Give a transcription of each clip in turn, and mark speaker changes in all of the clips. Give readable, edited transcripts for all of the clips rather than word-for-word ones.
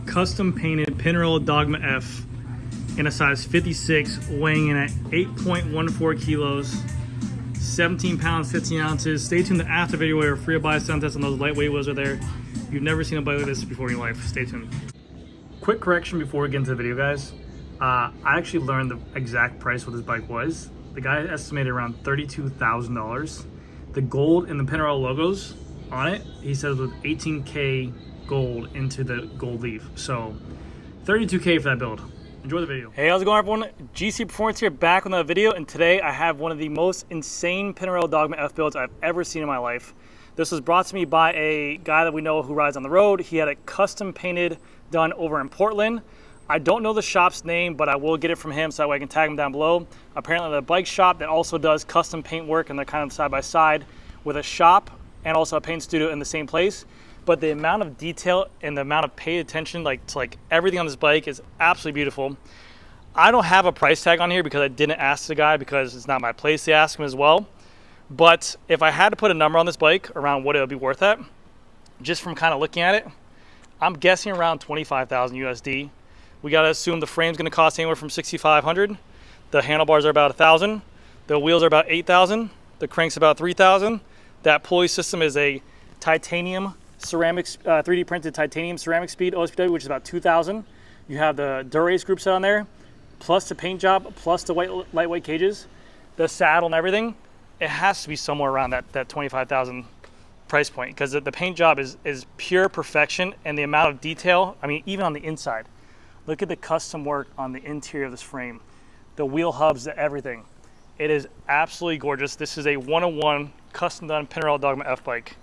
Speaker 1: custom painted Pinarello Dogma F in a size 56, weighing in at 8.14 kilos, 17 pounds, 15 ounces. Stay tuned to after video where free buy sound test on those lightweight wheels are there. You've never seen a bike like this before in your life. Stay tuned. Quick correction before we get into the video, guys. I actually learned the exact price what this bike was. The guy estimated around $32,000. The gold and the Pinarello logos on it, he says with 18K gold into the gold leaf. So 32K for that build. Enjoy the video. Hey, how's it going, everyone? GC Performance here, back with another video, and today I have one of the most insane Pinarello Dogma F builds I've ever seen in my life. This was brought to me by a guy that we know who rides on the road. He had it custom painted done over in Portland. I don't know the shop's name, but I will get it from him so that way I can tag him down below. Apparently the bike shop that also does custom paint work, and they're kind of side by side with a shop and also a paint studio in the same place. But the amount of detail and the amount of paid attention to everything on this bike is absolutely beautiful. I don't have a price tag on here because I didn't ask the guy, because it's not my place to ask him as well. But if I had to put a number on this bike around what it would be worth at, just from kind of looking at it, I'm guessing around 25,000 USD. We got to assume the frame's going to cost anywhere from 6,500. The handlebars are about 1,000. The wheels are about 8,000. The crank's about 3,000. That pulley system is a titanium ceramics, 3D printed titanium ceramic speed OSPW, which is about 2,000. You have the Durace group set on there, plus the paint job, plus the lightweight cages, the saddle and everything. It has to be somewhere around that 25,000 price point, because the paint job is pure perfection, and the amount of detail, I mean, even on the inside. Look at the custom work on the interior of this frame. The wheel hubs, everything. It is absolutely gorgeous. This is a one-on-one custom done Pinarello Dogma F bike.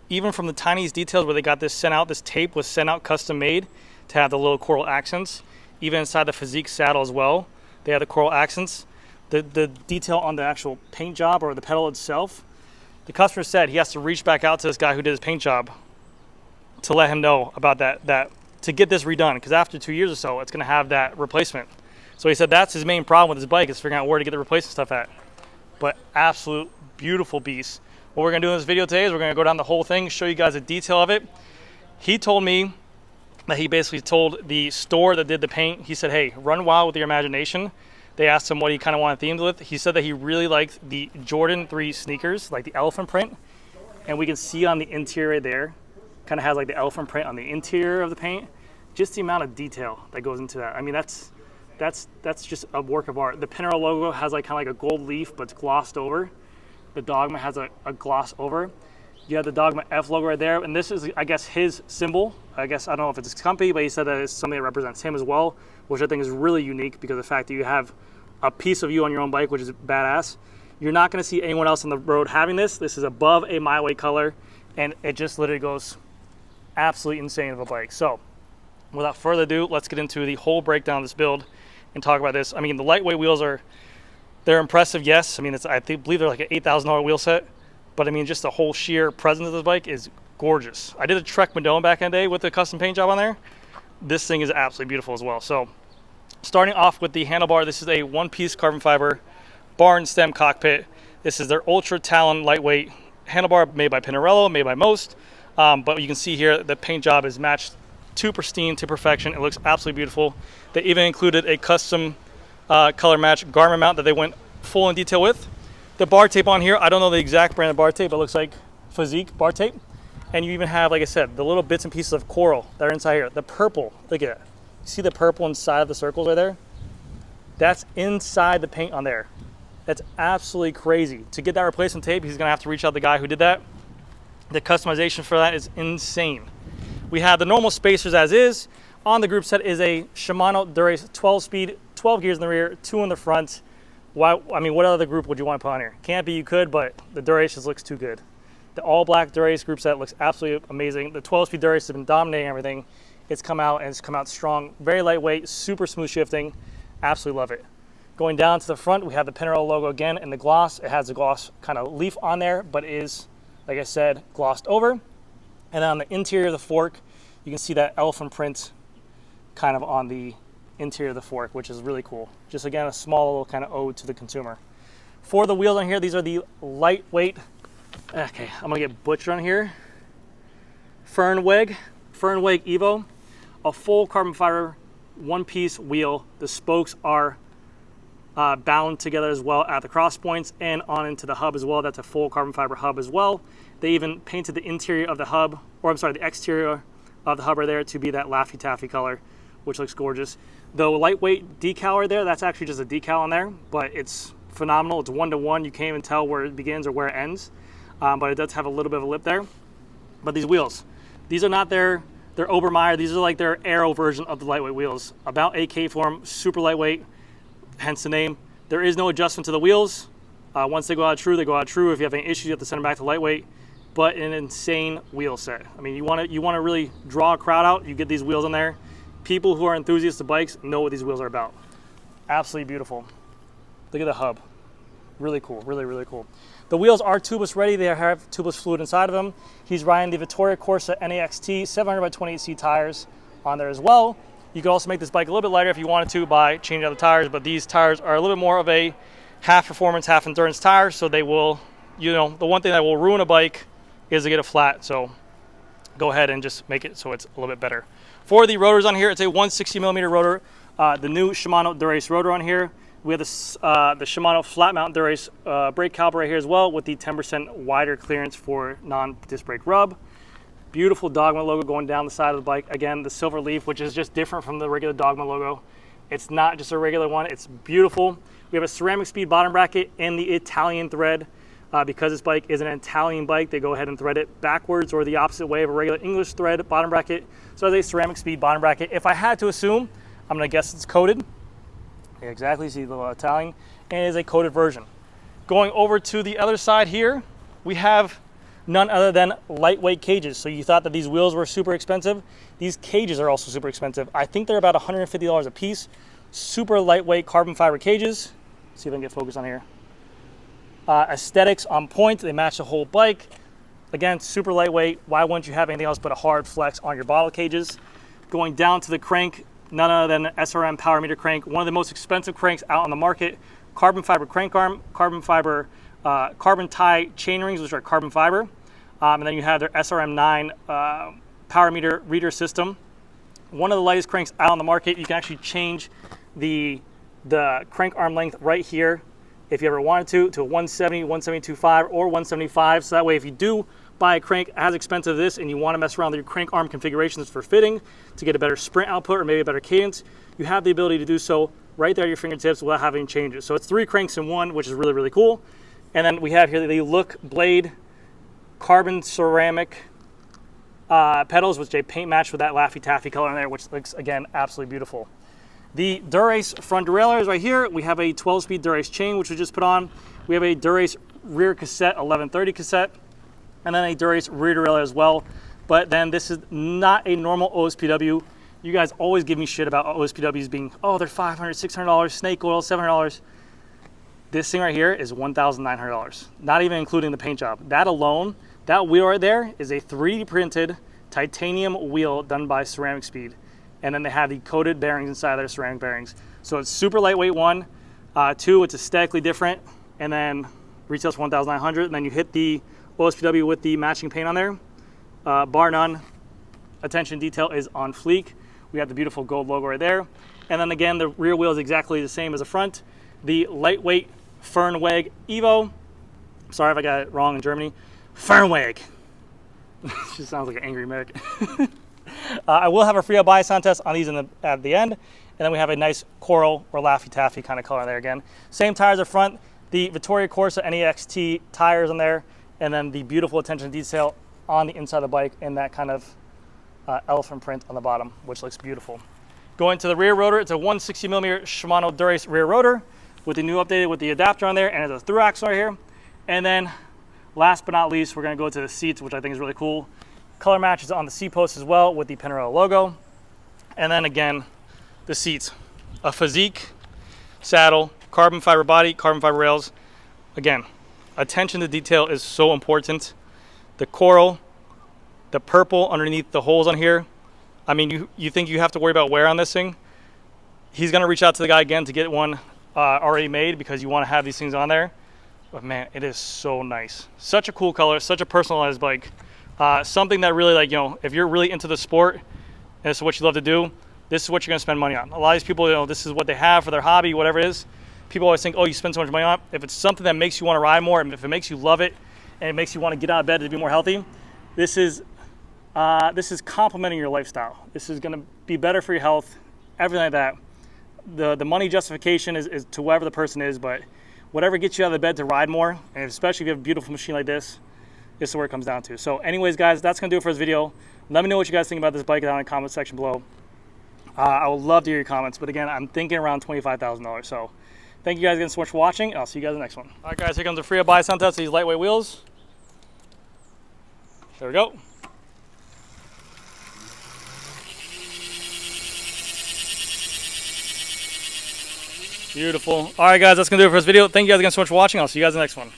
Speaker 1: Even from the tiniest details where they got this sent out, this tape was sent out custom made to have the little coral accents. Even inside the physique saddle as well, they have the coral accents. The detail on the actual paint job or the pedal itself, the customer said he has to reach back out to this guy who did his paint job to let him know about that to get this redone, because after 2 years or so, it's going to have that replacement. So he said that's his main problem with his bike, is figuring out where to get the replacement stuff at. But absolute beautiful beast. What we're going to do in this video today is we're going to go down the whole thing, show you guys a detail of it. He told me that he basically told the store that did the paint, he said, hey, run wild with your imagination. They asked him what he kind of wanted themed with. He said that he really liked the Jordan 3 sneakers, like the elephant print. And we can see on the interior there, kind of has like the elephant print on the interior of the paint. Just the amount of detail that goes into that. I mean, that's just a work of art. The Pinarello logo has like kind of like a gold leaf, but it's glossed over. The Dogma has a gloss over. You have the Dogma F logo right there, and this is, I guess, his symbol. I guess, I don't know if it's his company, but he said that it's something that represents him as well, which I think is really unique, because of the fact that you have a piece of you on your own bike, which is badass. You're not going to see anyone else on the road having this. This is above a my way color, and it just literally goes absolutely insane of a bike. So without further ado, let's get into the whole breakdown of this build and talk about this. I mean, the lightweight wheels they're impressive, yes. I mean, I believe they're like an $8,000 wheel set, but I mean, just the whole sheer presence of this bike is gorgeous. I did a Trek Madone back in the day with the custom paint job on there. This thing is absolutely beautiful as well. So starting off with the handlebar, this is a one-piece carbon fiber bar and stem cockpit. This is their Ultra Talon lightweight handlebar, made by Pinarello, made by most. But you can see here the paint job is matched to pristine, to perfection. It looks absolutely beautiful. They even included a custom color match garment mount that they went full in detail with. The bar tape on here, I don't know the exact brand of bar tape, but it looks like Physique bar tape. And you even have, like I said, the little bits and pieces of coral that are inside here. The purple, look at it. See the purple inside of the circles right there? That's inside the paint on there. That's absolutely crazy. To get that replacement tape, he's gonna have to reach out to the guy who did that. The customization for that is insane. We have the normal spacers as is. On the group set is a Shimano Durace 12-speed, 12 gears in the rear, 2 in the front. Why, I mean, what other group would you want to put on here? Can't be, you could, but the Durace just looks too good. The all-black Durace group set looks absolutely amazing. The 12-speed Durace has been dominating everything. It's come out, and it's come out strong. Very lightweight, super smooth shifting. Absolutely love it. Going down to the front, we have the Pinarello logo again in the gloss. It has a gloss kind of leaf on there, but it is, like I said, glossed over. And then on the interior of the fork, you can see that elephant print kind of on the interior of the fork, which is really cool. Just again, a small little kind of ode to the consumer. For the wheels on here, these are the lightweight, okay, I'm gonna get butchered on here, Fernweg Evo. a full carbon fiber one-piece wheel. The spokes are bound together as well at the cross points and on into the hub as well. That's a full carbon fiber hub as well. They even painted the interior of the hub, or I'm sorry, the exterior of the hub right there to be that Laffy Taffy color, which looks gorgeous. The lightweight decal right there, that's actually just a decal on there, but it's phenomenal. It's 1-to-1. You can't even tell where it begins or where it ends, but it does have a little bit of a lip there. But these wheels, these are not their Obermeyer. These are like their Aero version of the lightweight wheels. About 8K form, super lightweight, hence the name. There is no adjustment to the wheels. Once they go out of true, they go out of true. If you have any issues, you have to send them back to lightweight. But an insane wheel set. I mean, you want to really draw a crowd out, you get these wheels on there. People who are enthusiasts of bikes know what these wheels are about. Absolutely beautiful. Look at the hub. Really cool, really, really cool. The wheels are tubeless ready. They have tubeless fluid inside of them. He's riding the Vittoria Corsa NAXT 700 by 28C tires on there as well. You can also make this bike a little bit lighter if you wanted to by changing out the tires, but these tires are a little bit more of a half performance, half endurance tire, so they will, you know, the one thing that will ruin a bike is to get it flat, so go ahead and just make it so it's a little bit better. For the rotors on here, it's a 160mm rotor, the new Shimano Dura-Ace rotor on here. We have the Shimano flat mount Dura-Ace brake caliper right here as well with the 10% wider clearance for non-disc brake rub. Beautiful Dogma logo going down the side of the bike. Again, the silver leaf, which is just different from the regular Dogma logo. It's not just a regular one, it's beautiful. We have a ceramic speed bottom bracket and the Italian thread. Because this bike is an Italian bike, they go ahead and thread it backwards or the opposite way of a regular English thread bottom bracket. So it's a ceramic speed bottom bracket. If I had to assume, I'm gonna guess it's coated. Yeah, exactly, see the little Italian, and it is a coated version. Going over to the other side here, we have none other than lightweight cages. So you thought that these wheels were super expensive. These cages are also super expensive. I think they're about $150 a piece. Super lightweight carbon fiber cages. Let's see if I can get focus on here. Aesthetics on point, they match the whole bike. Again, super lightweight. Why wouldn't you have anything else but a hard flex on your bottle cages? Going down to the crank, none other than an SRM power meter crank, one of the most expensive cranks out on the market. Carbon fiber crank arm, carbon fiber, carbon tie chain rings, which are carbon fiber. And then you have their SRM9 power meter reader system. One of the lightest cranks out on the market. You can actually change the crank arm length right here if you ever wanted to a 170, 172.5, or 175. So that way, if you do buy a crank as expensive as this and you want to mess around with your crank arm configurations for fitting to get a better sprint output or maybe a better cadence, you have the ability to do so right there at your fingertips without having changes. So it's 3 cranks in one, which is really, really cool. And then we have here the Look Blade carbon ceramic pedals, which they paint match with that Laffy Taffy color in there, which looks, again, absolutely beautiful. The Dura-Ace front derailleurs right here. We have a 12-speed Dura-Ace chain, which we just put on. We have a Dura-Ace rear cassette, 1130 cassette, and then a Dura-Ace rear derailleur as well. But then this is not a normal OSPW. You guys always give me shit about OSPWs being, oh, they're $500, $600, snake oil, $700. This thing right here is $1,900, not even including the paint job. That alone, that wheel right there is a 3D printed titanium wheel done by Ceramic Speed. And then they have the coated bearings inside their ceramic bearings. So it's super lightweight, 1. 2, it's aesthetically different, and then retails for $1,900. And then you hit the OSPW with the matching paint on there. Bar none, attention detail is on fleek. We have the beautiful gold logo right there. And then again, the rear wheel is exactly the same as the front. The lightweight Fernweg Evo. Sorry if I got it wrong in Germany. Fernweg. Just sounds like an angry American. I will have a free buy contest on these at the end. And then we have a nice coral or Laffy Taffy kind of color there again. Same tires up front. The Vittoria Corsa NAXT tires on there. And then the beautiful attention to detail on the inside of the bike in that kind of elephant print on the bottom, which looks beautiful. Going to the rear rotor, it's a 160mm Shimano Dura-Ace rear rotor with the new updated with the adapter on there, and it's a through axle right here. And then last but not least, we're going to go to the seats, which I think is really cool. Color matches on the seat post as well with the Pinarello logo. And then again, the seats, a physique saddle, carbon fiber body, carbon fiber rails. Again, attention to detail is so important. The coral, the purple underneath the holes on here. I mean, you think you have to worry about wear on this thing? He's going to reach out to the guy again to get one already made because you want to have these things on there. But man, it is so nice. Such a cool color, such a personalized bike. Something that really, like, you know, if you're really into the sport and this is what you love to do, this is what you're going to spend money on. A lot of these people, you know, this is what they have for their hobby, whatever it is. People always think, oh, you spend so much money on it. If it's something that makes you want to ride more, and if it makes you love it, and it makes you want to get out of bed to be more healthy, this is complementing your lifestyle. This is going to be better for your health, everything like that. The money justification is to whoever the person is, but whatever gets you out of the bed to ride more, and especially if you have a beautiful machine like this is where it comes down to. So anyways, guys, that's going to do it for this video. Let me know what you guys think about this bike down in the comment section below. I would love to hear your comments, but again, I'm thinking around $25,000. So thank you guys again so much for watching, and I'll see you guys in the next one. All right, guys, here comes the free buy sound test of these lightweight wheels. There we go. Beautiful. All right, guys, that's going to do it for this video. Thank you guys again so much for watching. I'll see you guys in the next one.